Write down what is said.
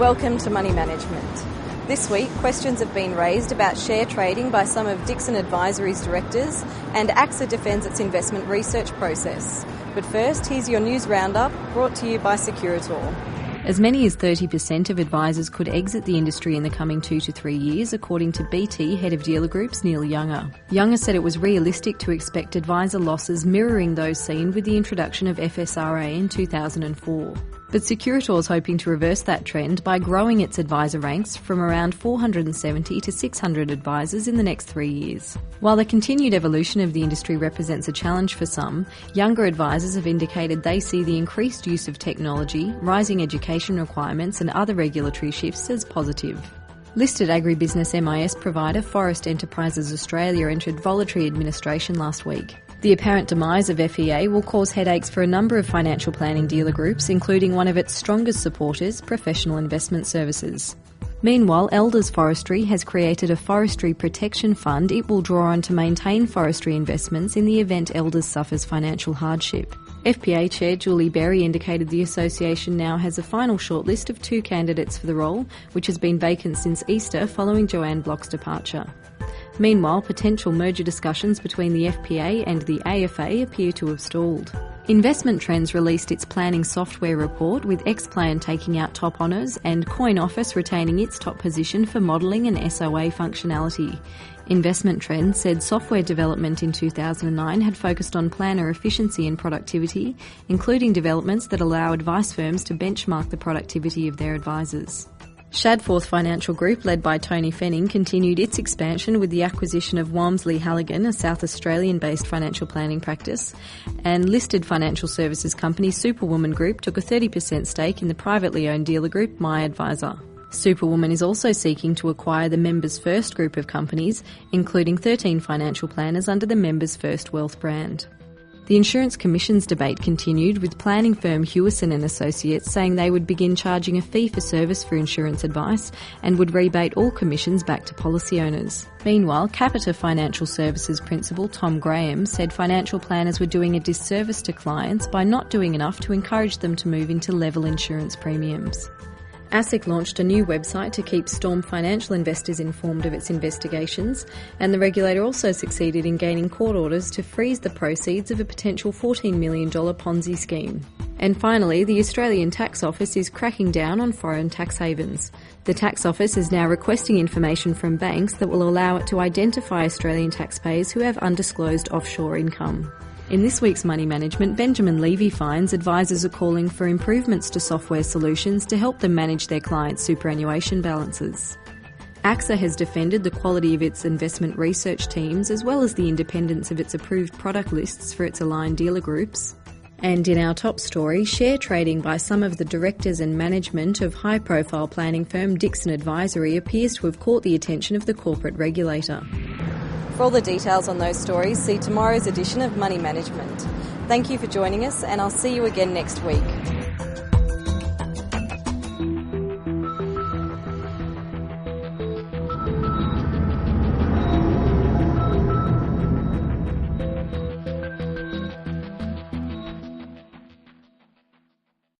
Welcome to Money Management. This week, questions have been raised about share trading by some of Dixon Advisory's directors, and AXA defends its investment research process. But first, here's your news roundup, brought to you by Securitor. As many as 30% of advisors could exit the industry in the coming 2 to 3 years, according to BT Head of Dealer Group's Neil Younger. Younger said it was realistic to expect advisor losses mirroring those seen with the introduction of FSRA in 2004. But Securitor is hoping to reverse that trend by growing its advisor ranks from around 470 to 600 advisors in the next 3 years. While the continued evolution of the industry represents a challenge for some, younger advisors have indicated they see the increased use of technology, rising education requirements and other regulatory shifts as positive. Listed agribusiness MIS provider Forest Enterprises Australia entered voluntary administration last week. The apparent demise of FEA will cause headaches for a number of financial planning dealer groups, including one of its strongest supporters, Professional Investment Services. Meanwhile, Elders Forestry has created a forestry protection fund it will draw on to maintain forestry investments in the event Elders suffers financial hardship. FPA Chair Julie Berry indicated the association now has a final shortlist of 2 candidates for the role, which has been vacant since Easter following Joanne Block's departure. Meanwhile, potential merger discussions between the FPA and the AFA appear to have stalled. Investment Trends released its planning software report, with Xplan taking out top honours and Coin Office retaining its top position for modelling and SOA functionality. Investment Trends said software development in 2009 had focused on planner efficiency and productivity, including developments that allow advice firms to benchmark the productivity of their advisors. Shadforth Financial Group, led by Tony Fenning, continued its expansion with the acquisition of Walmsley Halligan, a South Australian-based financial planning practice, and listed financial services company Superwoman Group took a 30% stake in the privately owned dealer group My Advisor. Superwoman is also seeking to acquire the Members First group of companies, including 13 financial planners under the Members First Wealth brand. The insurance commissions debate continued, with planning firm Hewison & Associates saying they would begin charging a fee for service for insurance advice and would rebate all commissions back to policy owners. Meanwhile, Capita Financial Services principal Tom Graham said financial planners were doing a disservice to clients by not doing enough to encourage them to move into level insurance premiums. ASIC launched a new website to keep Storm financial investors informed of its investigations, and the regulator also succeeded in gaining court orders to freeze the proceeds of a potential $14 million Ponzi scheme. And finally, the Australian Tax Office is cracking down on foreign tax havens. The Tax Office is now requesting information from banks that will allow it to identify Australian taxpayers who have undisclosed offshore income. In this week's Money Management, Benjamin Levy finds advisors are calling for improvements to software solutions to help them manage their clients' superannuation balances. AXA has defended the quality of its investment research teams as well as the independence of its approved product lists for its aligned dealer groups. And in our top story, share trading by some of the directors and management of high-profile planning firm Dixon Advisory appears to have caught the attention of the corporate regulator. For all the details on those stories, see tomorrow's edition of Money Management. Thank you for joining us, and I'll see you again next week.